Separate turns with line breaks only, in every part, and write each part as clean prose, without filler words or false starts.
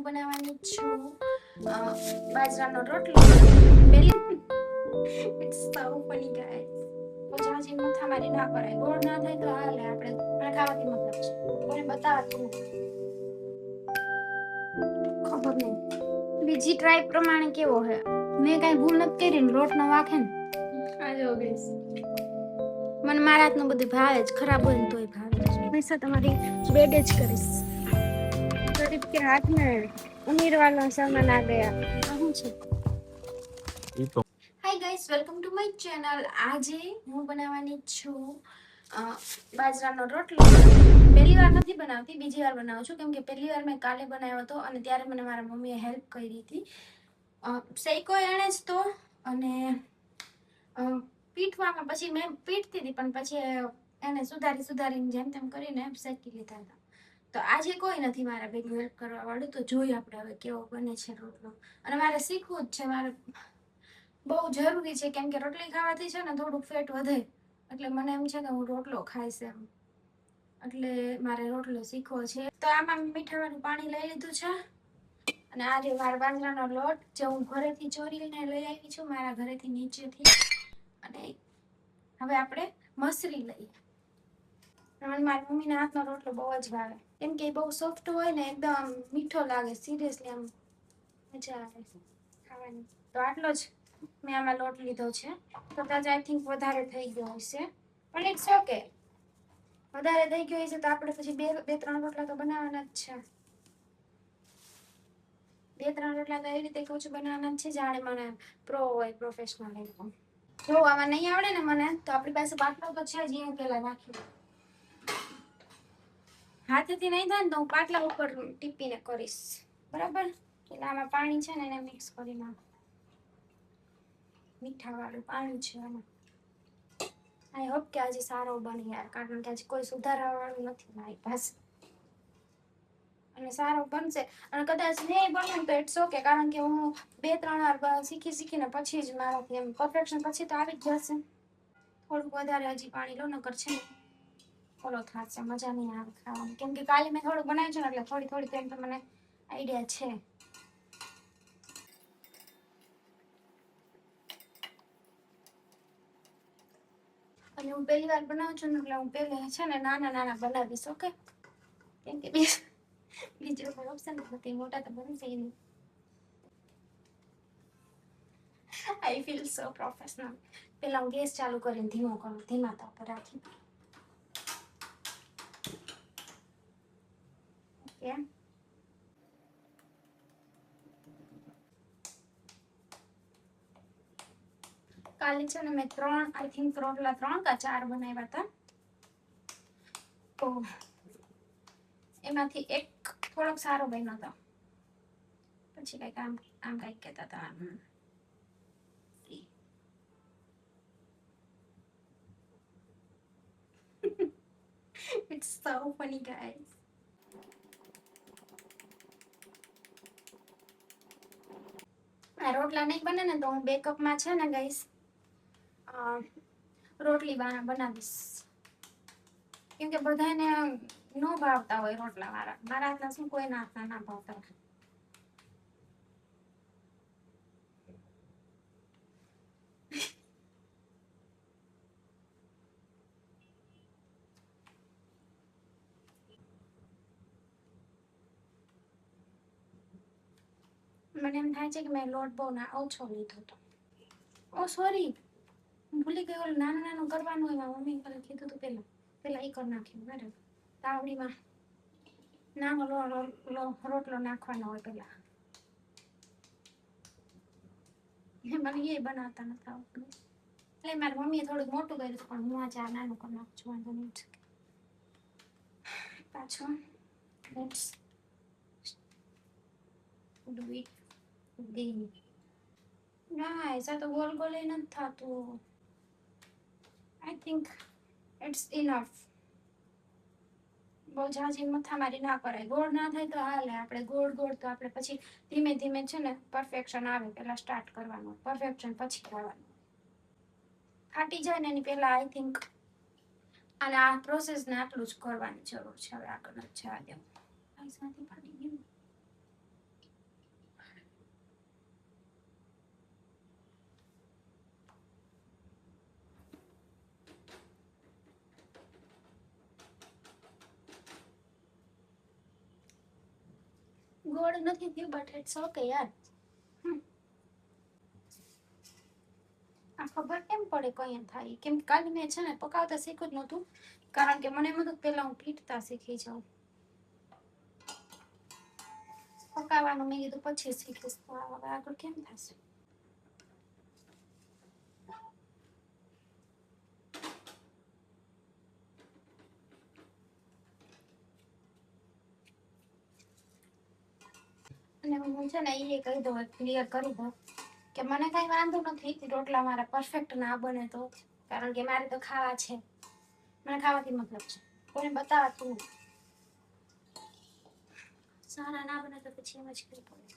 હું બનાવવાની છું બાજરાનો રોટલો. પેલી ઇટ્સ સો ફની ગાઈસ. જાજી મથા મારી ના કરાય, ગોળ ના થાય તો હાલે, આપણે ખાવાથી મતલબ છે, કોઈને બતાવતું ખબર નહીં. બીજી ટ્રાય પ્રમાણે કેવો હે, મેં કઈ ભૂલ નથી કરી ને રોટનો વાંખે ને આ જો ગઈસ. મને મારા હાથનું બધું ભાવે જ, ખરાબ હોય ને તોય ભાવે જ. હંમેશા તમારી બેડ જ કરીશ. ગરીબ કે હાથ में अमीर वाला सामान आ गया. શું છે? Hi guys, welcome to my channel. આજે હું બનાવવાની છું બાજરાનો રોટલો. પહેલી વાર નથી બનાવતી, બીજી વાર બનાવું છું, કેમ કે પહેલી વાર મેં કાલે બનાવ્યો હતો અને ત્યારે મને મારા મમ્મીએ હેલ્પ કરી હતી. શેકો એણે જ તો, અને પીઠવામાં પછી મેં પીઠતી હતી, પણ પછી એને સુધારીને જેમ તેમ કરીને શેકી લીધા હતા. તો આજે કોઈ નથી મારા ભેગું હેલ્પ કરવા વાળું, તો જોઈએ આપણે હવે કેવો બને છે રોટલો. અને મારે શીખવું જ છે, મારે બહુ જરૂરી છે, કેમ કે રોટલી ખાવાથી છે ને થોડુંક ફેટ વધે, એટલે મને એમ છે કે હું રોટલો ખાઈશ એમ, એટલે મારે રોટલો શીખવો છે. તો આમાં મીઠાવાળું પાણી લઈ લીધું છે, અને આ જે મારા બાજરાનો લોટ જે હું ઘરેથી ચોરીને લઈ આવી છું, મારા ઘરેથી નીચેથી, અને હવે આપણે મસરી લઈએ. મારી મમ્મીના હાથનો રોટલો બહુ જ ભાવે, કેમ કે એ બહુ સોફ્ટ હોય ને, એકદમ મીઠો લાગે, સિરિયસલી આમ મજા આવે ખાવાની. તો આટલો જ મેં આમાં લોટ લીધો છે. કદાચ આઈ થિંક વધારે થઈ ગયો હશે, પણ ઇટ્સ ઓકે. વધારે થઈ ગયો હશે તો આપણે પછી બે ત્રણ રોટલા તો બનાવવાના જ છે. બે ત્રણ રોટલા તો એવી રીતે કહું છું બનાવવાના જ છે, જાણે મને પ્રો હોય, પ્રોફેશનલ એકદમ. જો આમાં નહીં આવડે ને મને, તો આપણી પાસે પાટલો તો છે જ, હું પેલા નાખી હાથેથી નહીં થાય ને તો હું પાટલા ઉપર ટીપીને કરીશ, બરાબર? એટલે આમાં પાણી છે ને એને મિક્સ કરી નાખું. મીઠા વાળું પાણી છે આમાં. આઈ હોપ કે આજે સારો બને યાર, કારણ કે આજે કોઈ સુધારવા વાળું નથી મારી પાસે, અને સારો બનશે. અને કદાચ નહીં બને તો ઇટ્સ ઓકે, કારણ કે હું બે ત્રણ વાર શીખીને પછી જ મારાથી એમ પરફેક્શન પછી તો આવી જ જશે. થોડુંક વધારે હજી પાણી લો, નકર છે ને ફોલો થશે, મજા નહીં આવે ખાવાની, કેમ કે કાલે મેં થોડું બનાવ્યું છે ને, એટલે થોડી તેમ તો મને આઈડિયા છે. અને હું પહેલી વાર બનાવું છું ને, એટલે હું પહેલે છે ને નાના બનાવીશ, ઓકે? કેમ કે બીજો કોઈ ઓપ્શન નથી, મોટા તો બનશે નહીં. I feel so professional. પેલા હું ગેસ ચાલુ કરીને ધીમો કરું, ધીમા તાપ પર રાખી. ઓકે, કાલે છે ને મેં આઈ થિંક રોટલા 3 કે 4 બનાવ્યા હતા. તો એમાંથી એક થોડોક સારો બન્યો હતો, પછી કઈક આમ કઈક કહેતા હતા. It's so funny guys. આ રોટલા નહીં બને ને તો હું 2 કપમાં છે ને ગાઈસ રોટલી બનાવીશ, કેમ કે બધાને નો ભાવતા હોય રોટલા. મારા હાથના શું કોઈના હાથના ના ભાવતા હોય. મને એમ થાય છે કે મેં લોટ બહુ ઓછો લીધો હતો. ઓ સોરી, ભૂલી ગઈ, ઓલું નાનું કરવાનું હોય. મમ્મી કીધું હતું પેલા એ કરી નાખ્યું, બરાબર? તાવડીમાં નાનો રોટલો નાખવાનો હોય પેલા. મને એ બનાવતા નથી આવતું, એટલે મારી મમ્મીએ થોડુંક મોટું કર્યું હતું, પણ હું આજે આ નાનું કરી નાખું છું, વાંધો નહીં. પાછું let's do it again. Guys, આ તો ગોલ નથી થતું. I think it's enough. બહુ ઝાઝી મથા મારી ના કરાય, ગોળ ના થાય તો હાલે, આપણે ગોળ તો આપણે પછી ધીમે છે ને પરફેક્શન આવે પેલા સ્ટાર્ટ કરવાનું, પરફેક્શન પછી ખાવાનું. ફાટી જાય ને એની પહેલા આઈ થિંક અને આ પ્રોસેસને આટલું જ કરવાની જરૂર છે. હવે આગળ જ જવા દેવું. ફાટી ગયું. ગોળ નથી થયું બટ ઇટ્સ ઓકે યાર. આ ખબર કેમ પડે કઈ થાય? કેમ કે કાલે મેં છે ને પકાવતા શીખ્યું જ નહોતું, કારણ કે મને એમ હતું પેલા હું પીટતા શીખી જાઉં. પકાવવાનું મેં કીધું પછી શીખીશ, તો હવે આગળ કેમ થશે? અને હું છે ને એ કહી દઉં, ક્લિયર કરી દઉં કે મને કઈ વાંધો નથી રોટલા મારા પરફેક્ટ ના બને તો, કારણ કે મારે તો ખાવા છે, મને ખાવાથી મતલબ છે, કોઈને બતાવતું સારા ના બને તો પછી એમ જ કરવું પડે.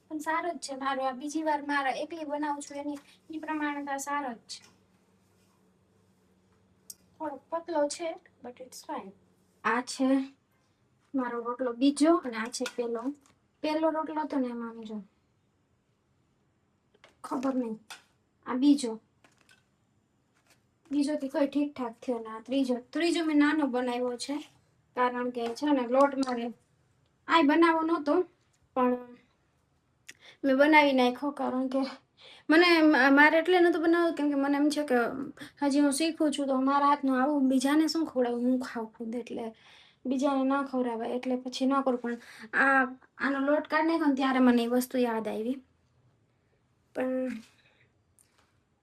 પણ સારો જ છે મારો, આ બીજી વાર મારા એકલી બનાવું છું એની એ પ્રમાણે તો સારો જ છે. થોડો પતલો છે બટ ઇટ્સ ફાઇન. આ છે મારો રોટલો બીજો અને આ છે પેલો રોટલો હતો ને એમાં જો ખબર નહીં, આ બીજો થી કોઈ ઠીક ઠાક થયો ને આ ત્રીજો મેં નાનો બનાવ્યો છે, કારણ કે છે ને લોટ મારે આ બનાવવો નહોતો પણ મેં બનાવી નાખ્યો, કારણ કે મારે એટલે નહોતું બનાવ્યું કેમ કે મને એમ છે કે હજી હું શીખું છું તો મારા હાથનું આવું બીજાને શું ખવડાવું, હું ખાઉં ખુદ, એટલે બીજાને ના ખવડાવાય એટલે પછી ન કરું. પણ આનો લોટ કાઢી નાખ્યો ને ત્યારે મને એ વસ્તુ યાદ આવી. પણ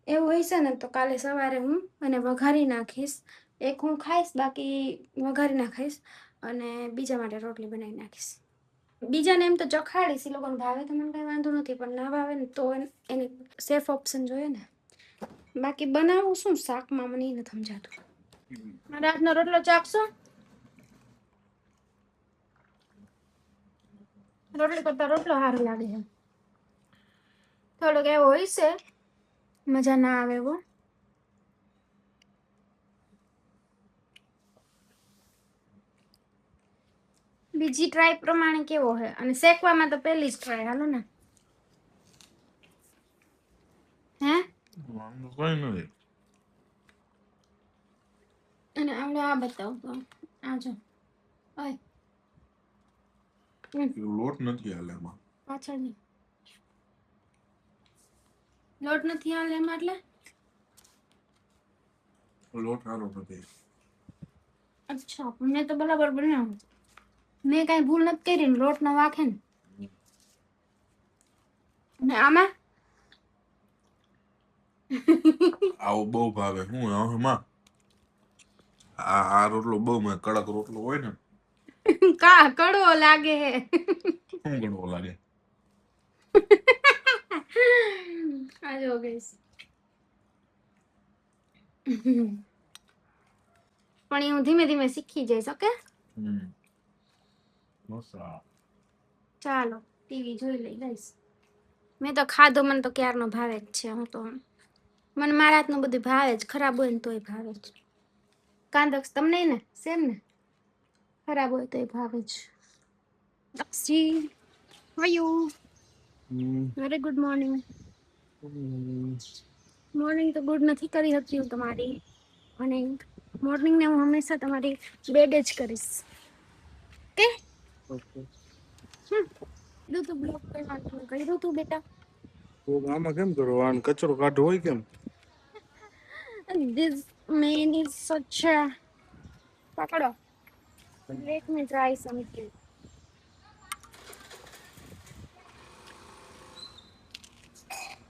એવું હોય છે ને તો કાલે સવારે હું અને વઘારી નાખીશ, એક હું ખાઈશ બાકી વઘારી નાખીશ અને બીજા માટે રોટલી બનાવી નાખીશ. બીજાને એમ તો ચખાડીશ, એ લોકોને ભાવે તો મને કઈ વાંધો નથી, પણ ના ભાવે ને તો એની સેફ ઓપ્શન જોઈએ ને. બાકી બનાવું શું શાકમાં મને એ નથી સમજાતું. મારા હાથનો રોટલો ચાખશો? રોટલી કરતા રોટલો સારો લાગે છે, થોડોક એવો હોય છે મજા ના આવે એવો. બીજી ટ્રાય પ્રમાણે કેવો છે, અને શેકવામાં તો પહેલી જ ટ્રાય. હાલો ને હે કઈ નથી. અને આપણે આ બતાવું તો આ જો લોટ નથી હાલે એમાં, પાછળ લોટ નથી હાલે એમાં, એટલે લોટ હાલો નથી. અચ્છા, મેં તો બરાબર બનાવ્યું, મેં કઈ ભૂલ નથી કરી ને લોટ નો વાંખે ને આમાં આવું બહુ ભાવે. હું આમાં આ રોટલો બહુ મને કડક રોટલો હોય ને કા કડવો લાગે હે. શું કડવો લાગે? આ જો ગઈસ પણ હું ધીમે ધીમે શીખી જઈશ. ઓકે ચાલો ટીવી જોઈ લઈ ગઈશ. મેં તો ખાધો, મને તો ક્યારનો ભાવે જ છે. હું તો મને મારા હાથનું બધું ભાવે જ, ખરાબ હોય ને તોય ભાવે જ. કાંદક્ષ તમને ને સેમ ને, ખરાબ હોય તોય ભાવે જ. દક્ષી હાયુ વેરી ગુડ મોર્નિંગ. મોર્નિંગ તો ગુડ નથી કરી શકતી હું તમારી, અને મોર્નિંગ ને હું હંમેશા તમારી બેડ જ કરીશ. ઓકે કીધું તું બ્લોક કરવાનું, કર્યું તું બેટા? આમાં કેમ કરો? આને કચરો કાઢવો હોય કેમ? This man is such a પકડો. Let me try something.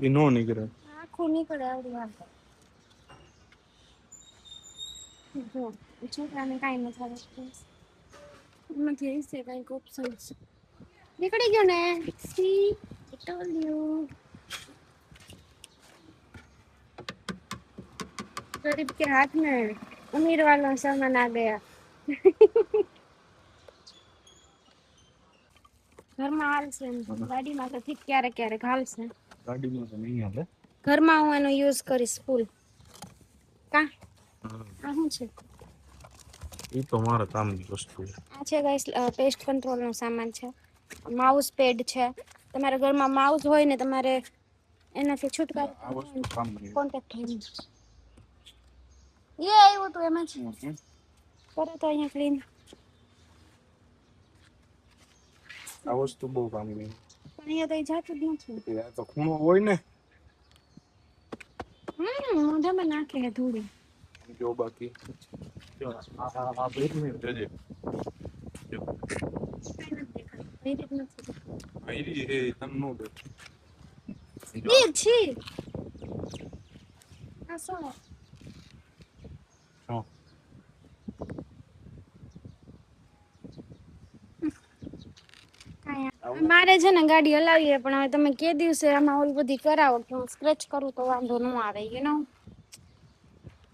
એ નો નીકળે, આખું નીકળે આવડી વાત. જો છોકરાને કાંઈ નથી આવડતું, નથી હશે કાંઈક ઓપ્શન. નીકળી ગયો ને, સી I told you. गरीब के हाथ में अमीर वाला सामान आ गया. ઘરમાં હાલશે, ગાડીમાં તો ઠીક ક્યારેક ક્યારેક હાલશે, ગાડીમાં તો નહીં હાલે. ઘરમાં હું એનો યુઝ કરીશ ફૂલ. કા આ શું છે? એ તો મારા કામની વસ્તુ છે. આ છે ગાઈસ પેસ્ટ કંટ્રોલ નો સામાન છે, માઉસ પેડ છે. તમારા ઘરમાં માઉસ હોય ને તમારે એનાથી છુટકારો કોન્ટેક્ટ હોય. એ આવ્યું તું એમાં જ કરો તો અહીંયા ક્લીન.
આ વસ્તુ બહુ કામની
પણ અહીંયા તો એ જાતું જ નથી.
આ તો ખૂણો હોય ને
મોઢામાં નાખે છે ધૂળી.
જો બાકી જો આ બેઠું જજે જો
કઈ નથી દેખાતું.
આઈરી હે તન નો દે
એ છી આ શું
જો
મારે છે ને ગાડી હલાવીએ પણ હવે તમે કે દિવસે આમાં ઓલી બધી કરાવો કે હું સ્ક્રેચ કરું તો વાંધો ન આવે નો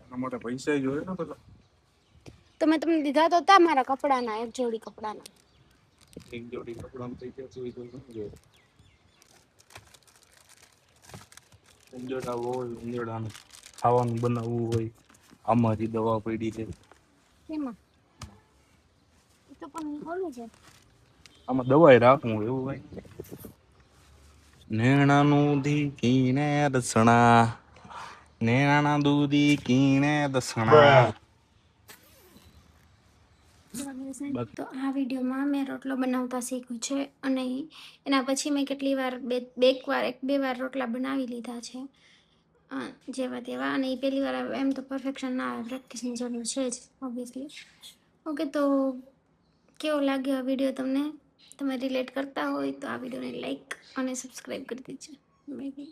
એના માટે પૈસા જોઈએ ને પેલા
તમે દીધા તો હતા મારા કપડાના એક જોડી કપડાના.
એક જોડી કપડાં પૈસા જોઈ તો ન જોઈએ ઉંજડા હોય ઉંજડાનું ખાવાનું બનાવવું હોય આમાં જ દવા પડી છે
કેમાં એ તો પણ ઓલું છે
આમાં દવાઈ રાખવું હોય એવું કઈ નેણાનું ધી કીને દસણા નેણા દૂધી કીને દસણા
તો આ વિડીયોમાં મેં રોટલો બનાવતા શીખ્યું છે અને એના પછી મેં કેટલી વાર એક બે વાર રોટલા બનાવી લીધા છે જેવા તેવા અને એ પહેલી વાર એમ તો પરફેક્શન ના આવે પ્રેક્ટિસની જરૂર છે જ ઓબ્વિયસલી. ઓકે તો કેવો લાગ્યો આ વિડીયો તમને તમે રિલેટ કરતા હોય તો આ વિડીયોને લાઈક અને સબસ્ક્રાઈબ કરી દેજો. મેબી